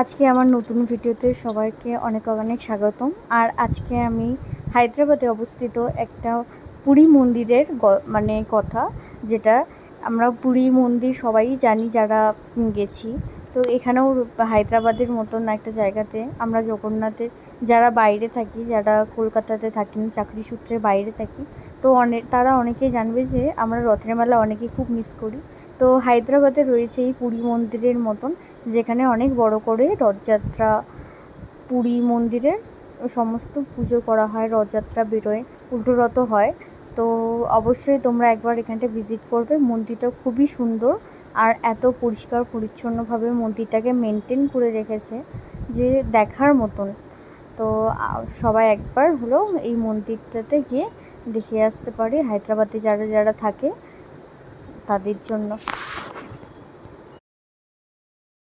আজকে আমার নতুন ভিডিওতে সবাইকে অনেক অনেক স্বাগতম। আর আজকে আমি হায়দ্রাবাদে অবস্থিত একটা পুরী মন্দিরের কথা, যেটা আমরা পুরী মন্দির সবাই জানি যারা গেছি। তো এখানেও হায়দ্রাবাদের মতন একটা জায়গাতে আমরা জগন্নাথের, যারা বাইরে থাকি, যারা কলকাতাতে থাকি, চাকরি সূত্রে বাইরে থাকি, তো তারা অনেকেই জানবে যে আমরা রথের মেলা অনেকেই খুব মিস করি। তো হায়দ্রাবাদে রয়েছে এই পুরী মন্দিরের মতন, যেখানে অনেক বড় করে রথযাত্রা, পুরী মন্দিরে সমস্ত পুজো করা হয়, রথযাত্রা বেরোয়, উল্টো রথও হয়। তো অবশ্যই তোমরা একবার এখানটা ভিজিট করবে। মন্দিরটা খুবই সুন্দর আর এত পরিষ্কার পরিচ্ছন্নভাবে মন্দিরটাকে মেনটেন করে রেখেছে যে দেখার মতন। তো সবাই একবার হলেও এই মন্দিরটাতে গিয়ে দেখে আসতে পারে, হায়দ্রাবাদে যারা যারা থাকে তাদের জন্য।